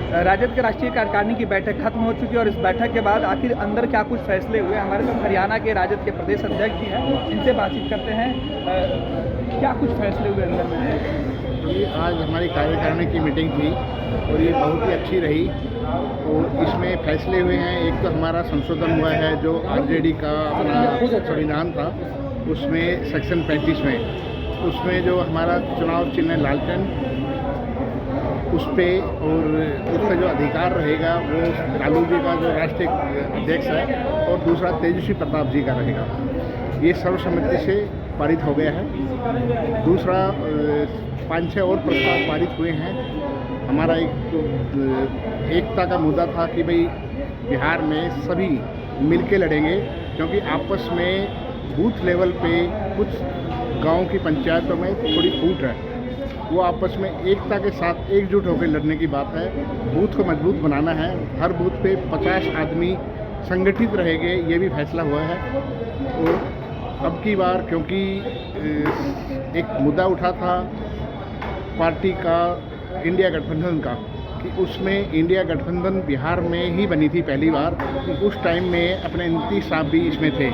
राजद के राष्ट्रीय कार्यकारिणी की बैठक खत्म हो चुकी है और इस बैठक के बाद आखिर अंदर क्या कुछ फैसले हुए। हमारे साथ हरियाणा के राजद के प्रदेश अध्यक्ष भी हैं, इनसे बातचीत करते हैं। क्या कुछ फैसले हुए अंदर में? तो ये आज हमारी कार्यकारिणी की मीटिंग थी और ये बहुत ही अच्छी रही। और इसमें फैसले हुए हैं, एक तो हमारा संशोधन हुआ है जो आरजेडी का अपना संविधान था उसमें सेक्शन 35 में, उसमें जो हमारा चुनाव चिन्ह लालटेन उस पर और उस पर जो अधिकार रहेगा वो लालू जी का जो राष्ट्रीय अध्यक्ष है और दूसरा तेजस्वी प्रताप जी का रहेगा। ये सर्वसम्मति से पारित हो गया है। दूसरा 5-6 और प्रस्ताव पारित हुए हैं। हमारा एकता का मुद्दा था कि भाई बिहार में सभी मिलके लड़ेंगे, क्योंकि आपस में बूथ लेवल पे कुछ गांव की पंचायतों में थोड़ी फूट है, वो आपस में एकता के साथ एकजुट होकर लड़ने की बात है। बूथ को मजबूत बनाना है, हर बूथ पे 50 आदमी संगठित रहेंगे, ये भी फैसला हुआ है। और अब की बार क्योंकि एक मुद्दा उठा था पार्टी का इंडिया गठबंधन का कि उसमें इंडिया गठबंधन बिहार में ही बनी थी पहली बार, उस टाइम में अपने नीतीश साहब भी इसमें थे,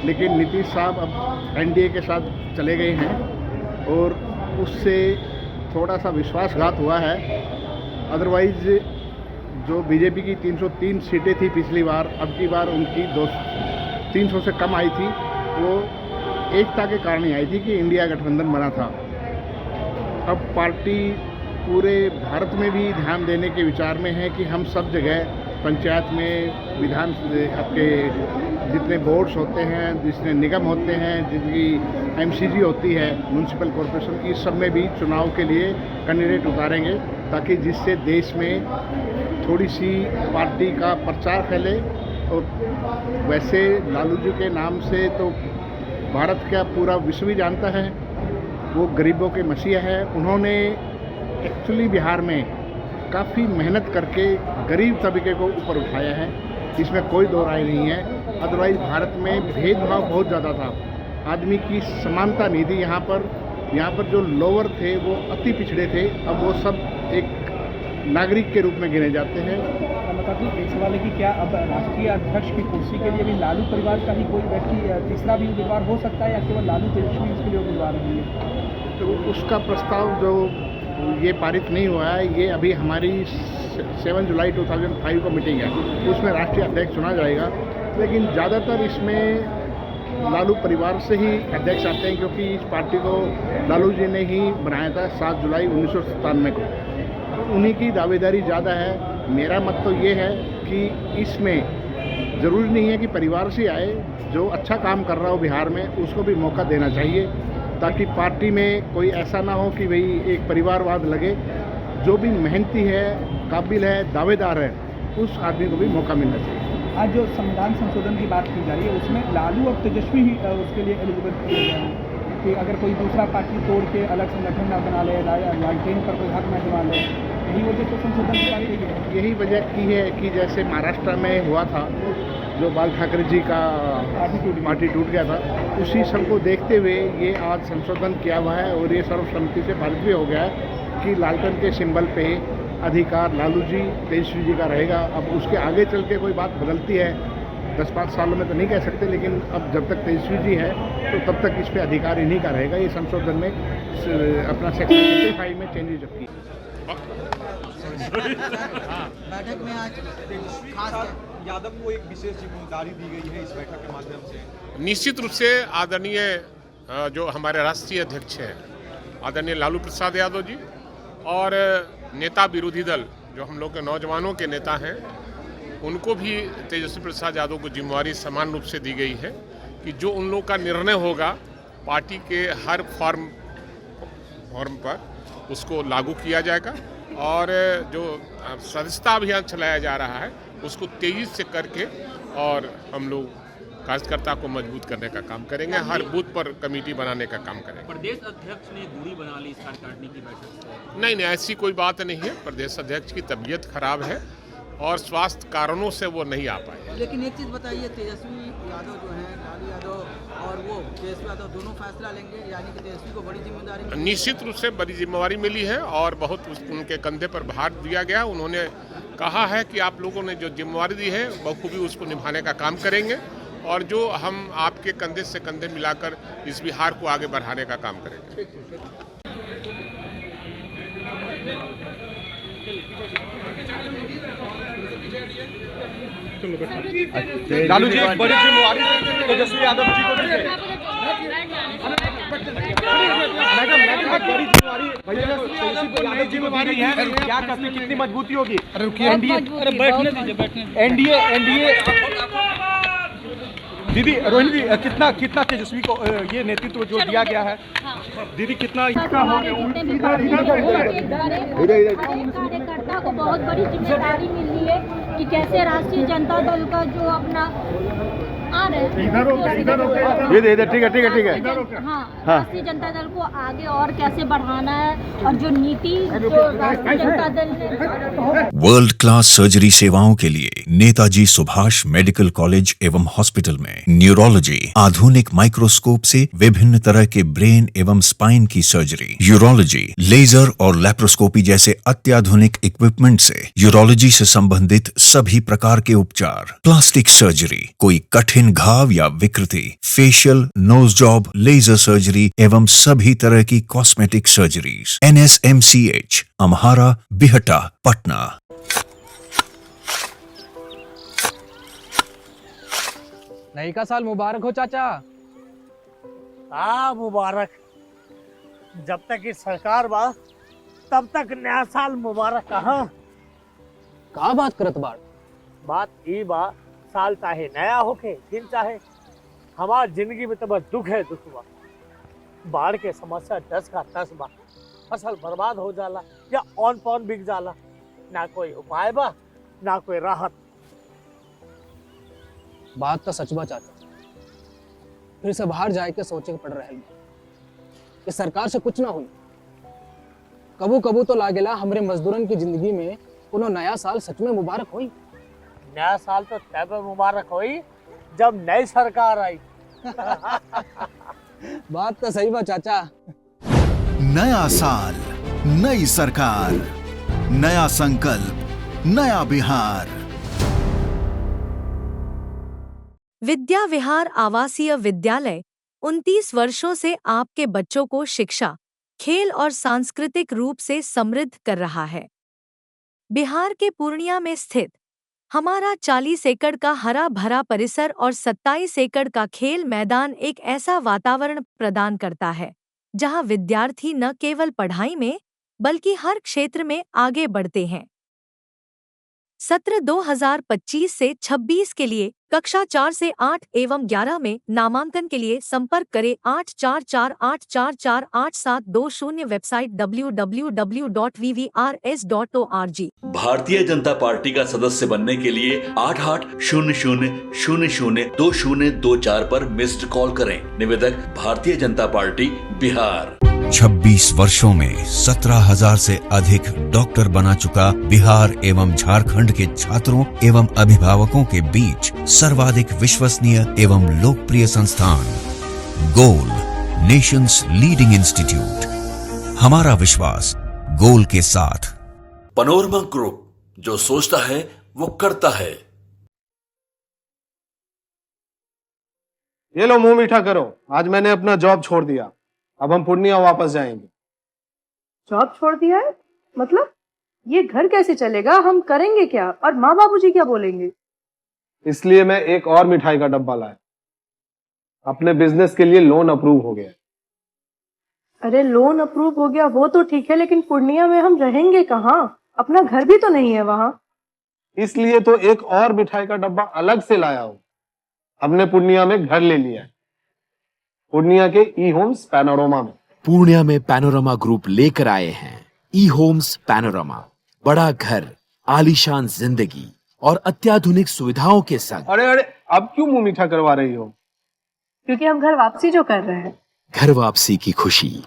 लेकिन नीतीश साहब अब एनडीए के साथ चले गए हैं और उससे थोड़ा सा विश्वासघात हुआ है। अदरवाइज़ जो बीजेपी की 303 सीटें थी पिछली बार, अब की बार उनकी 300 से कम आई थी। वो एकता के कारण ही आई थी कि इंडिया गठबंधन बना था। अब पार्टी पूरे भारत में भी ध्यान देने के विचार में है कि हम सब जगह पंचायत में विधान आपके जितने बोर्ड्स होते हैं, जितने निगम होते हैं, जिनकी एमसीजी होती है म्यूनसिपल कॉरपोरेशन, इस सब में भी चुनाव के लिए कैंडिडेट उतारेंगे ताकि जिससे देश में थोड़ी सी पार्टी का प्रचार फैले। और वैसे लालू जी के नाम से तो भारत का पूरा विश्व भी जानता है, वो गरीबों के मसीहा है। उन्होंने एक्चुअली बिहार में काफ़ी मेहनत करके गरीब तबके को ऊपर उठाया है, इसमें कोई दो राय नहीं है। अदरवाइज़ भारत में भेदभाव बहुत ज़्यादा था, आदमी की समानता नहीं थी। यहाँ पर जो लोअर थे वो अति पिछड़े थे, अब वो सब एक नागरिक के रूप में गिने जाते हैं। मतलब एक सवाल है कि क्या अब राष्ट्रीय अध्यक्ष की कुर्सी के लिए भी लालू परिवार का ही कोई व्यक्ति तीसरा भी उम्मीदवार हो सकता है या केवल लालू तेजस्वी उसके लिए उम्मीदवार होंगे? तो उसका प्रस्ताव जो ये पारित नहीं हुआ है, ये अभी हमारी 7 जुलाई 2005 को मीटिंग है, उसमें राष्ट्रीय अध्यक्ष चुना जाएगा। लेकिन ज़्यादातर इसमें लालू परिवार से ही अध्यक्ष आते हैं, क्योंकि इस पार्टी को लालू जी ने ही बनाया था 7 जुलाई 1997 को, उन्हीं की दावेदारी ज़्यादा है। मेरा मत तो ये है कि इसमें ज़रूरी नहीं है कि परिवार से आए, जो अच्छा काम कर रहा हो बिहार में उसको भी मौका देना चाहिए, ताकि पार्टी में कोई ऐसा ना हो कि भाई एक परिवारवाद लगे। जो भी मेहनती है, काबिल है, दावेदार है, उस आदमी को भी मौका मिलना चाहिए। आज जो संविधान संशोधन की बात की जा रही है उसमें लालू और तेजस्वी ही उसके लिए एलिजिबल किए गए हैं कि अगर कोई दूसरा पार्टी तोड़ के अलग संगठन ना बना ले, लालटेन पर कोई हक न जमा ले, यही वजह से संशोधन की बात की है। यही वजह की है कि जैसे महाराष्ट्र में हुआ था, जो बाल ठाकरे जी का पार्टी टूट गया था, उसी सब को देखते हुए ये आज संशोधन किया हुआ है और ये सर्वसम्मति से पारित भी हो गया है कि लालटेन के सिंबल पे अधिकार लालू जी तेजस्वी जी का रहेगा। अब उसके आगे चल के कोई बात बदलती है 10-5 सालों में तो नहीं कह सकते, लेकिन अब जब तक तेजस्वी जी है तो तब तक इस पे अधिकार इन्हीं का रहेगा। ये संशोधन में अपना सेक्शन 55 में चेंजेस किए। बैठक में आज खास यादव को एक विशेष जिम्मेदारी दी गई है इस बैठक के माध्यम से। निश्चित रूप से आदरणीय जो हमारे राष्ट्रीय अध्यक्ष हैं आदरणीय लालू प्रसाद यादव जी और नेता विरोधी दल जो हम लोग के नौजवानों के नेता हैं, उनको भी तेजस्वी प्रसाद यादव को जिम्मेवारी समान रूप से दी गई है कि जो उन लोग का निर्णय होगा पार्टी के हर फॉर्म पर उसको लागू किया जाएगा और जो सदस्यता अभियान चलाया जा रहा है उसको तेजी से करके और हम लोग कार्यकर्ता को मजबूत करने का काम करेंगे, हर बूथ पर कमेटी बनाने का काम करेंगे। प्रदेश अध्यक्ष ने दूरी बना ली इस कार्यकारिणी की बैठक से? नहीं, ऐसी कोई बात नहीं है। प्रदेश अध्यक्ष की तबीयत खराब है और स्वास्थ्य कारणों से वो नहीं आ पाए। लेकिन एक चीज़ बताइए, तेजस्वी यादव जो हैं, लालू यादव और वो तेजस्वी यादव दोनों फैसला लेंगे, यानी कि तेजस्वी को बड़ी जिम्मेदारी मिली? निश्चित रूप से बड़ी जिम्मेवारी मिली है और बहुत उनके कंधे पर भार दिया गया। उन्होंने कहा है कि आप लोगों ने जो जिम्मेवारी दी है बखूबी उसको निभाने का काम करेंगे और जो हम आपके कंधे से कंधे मिलाकर इस बिहार को आगे बढ़ाने का काम करेंगे। लालू जी एक बड़ी जिम्मेवारी तेजस्वी यादव जी को दी है। मैडम बड़ी जिम्मेवारी भैया जिम्मेवारी है, क्या कहते कितनी मजबूती होगी? एनडीए दीदी रोहिणी जी कितना तेजस्वी को ये नेतृत्व जो दिया गया है दीदी कितना कार्यकर्ता को बहुत बड़ी जिम्मेदारी मिली है कि कैसे राष्ट्रीय जनता दल का जो अपना आ रहे हैं ठीक है हाँ राष्ट्रीय जनता दल को आगे और कैसे बढ़ाना है और जो नीति जो राष्ट्रीय जनता दल ने वर्ल्ड क्लास सर्जरी सेवाओं के लिए नेताजी सुभाष मेडिकल कॉलेज एवं हॉस्पिटल में न्यूरोलॉजी, आधुनिक माइक्रोस्कोप से विभिन्न तरह के ब्रेन एवं स्पाइन की सर्जरी, यूरोलॉजी, लेजर और लैप्रोस्कोपी जैसे अत्याधुनिक इक्विपमेंट से यूरोलॉजी से संबंधित सभी प्रकार के उपचार, प्लास्टिक सर्जरी, कोई कठिन घाव या विकृति, facial, nose job, laser surgery एवं सभी तरह की cosmetic surgeries. NSMCH, Amhara, Bihta, Patna. नई का साल मुबारक हो चाचा। मुबारक। जब तक ये सरकार बा तब तक नया साल मुबारक कहाँ? का बात करत बाड़? बात ई बा साल चाहे नया होके दिन चाहे हमार जिंदगी में तो बस दुख है दुख बा। बाढ़ के समस्या 10 का 10 बा, फसल बर्बाद हो जाला या ऑन पॉन बिक जाला, ना कोई उपाय बा ना कोई राहत। बात तो सच बा चाचा, फिर से बाहर जाए के सोचे पड़ रहा है कि सरकार से कुछ ना हुई। कबू कबू तो लागेला हमरे मजदूरन की जिंदगी में कोनो नया साल सच में मुबारक हुई। नया साल तो तब मुबारक हुई जब नई सरकार आई। बात तो सही बा चाचा। नया साल, नई सरकार, नया संकल्प, नया बिहार। विद्या विहार आवासीय विद्यालय 29 वर्षों से आपके बच्चों को शिक्षा, खेल और सांस्कृतिक रूप से समृद्ध कर रहा है। बिहार के पूर्णिया में स्थित हमारा 40 एकड़ का हरा भरा परिसर और 27 एकड़ का खेल मैदान एक ऐसा वातावरण प्रदान करता है जहां विद्यार्थी न केवल पढ़ाई में बल्कि हर क्षेत्र में आगे बढ़ते हैं। सत्र 2025 से 26 के लिए कक्षा 4 से 8 एवं 11 में नामांकन के लिए संपर्क करें 8448448720। Website www.vvrs.org। Bharatiya Janata party का सदस्य बनने के लिए 8800002024 पर मिस्ड कॉल करें। निवेदक भारतीय जनता पार्टी बिहार। 26 वर्षों में 17,000 से अधिक डॉक्टर बना चुका बिहार एवं झारखंड के छात्रों एवं अभिभावकों के बीच सर्वाधिक विश्वसनीय एवं लोकप्रिय संस्थान गोल, नेशंस लीडिंग इंस्टीट्यूट। हमारा विश्वास गोल के साथ। पनोरमा ग्रुप, जो सोचता है वो करता है। ये लो मुंह मीठा करो, आज मैंने अपना जॉब छोड़ दिया, अब हम पूर्णिया वापस जाएंगे। जॉब छोड़ दिया है? मतलब ये घर कैसे चलेगा? हम करेंगे क्या? और माँ बाबूजी क्या बोलेंगे? इसलिए मैं एक और मिठाई का डब्बा लाया। अपने बिजनेस के लिए लोन अप्रूव हो गया। अरे लोन अप्रूव हो गया वो तो ठीक है, लेकिन पूर्णिया में हम रहेंगे कहाँ? अपना घर भी तो नहीं है वहाँ। इसलिए तो एक और मिठाई का डब्बा अलग से लाया हूँ। हमने पूर्णिया में घर ले लिया है, पूर्णिया के ई होम्स पैनोरमा में। पूर्णिया में पैनोरमा ग्रुप लेकर आए हैं ई होम्स पैनोरमा। बड़ा घर, आलीशान जिंदगी और अत्याधुनिक सुविधाओं के संग। अरे अब क्यों मुंह मीठा करवा रही हो? क्योंकि हम घर वापसी जो कर रहे हैं। घर वापसी की खुशी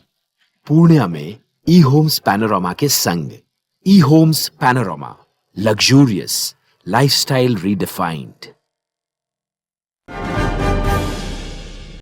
पूर्णिया में ई होम्स पैनोरमा के संग। E Homes Panorama, luxurious lifestyle redefined.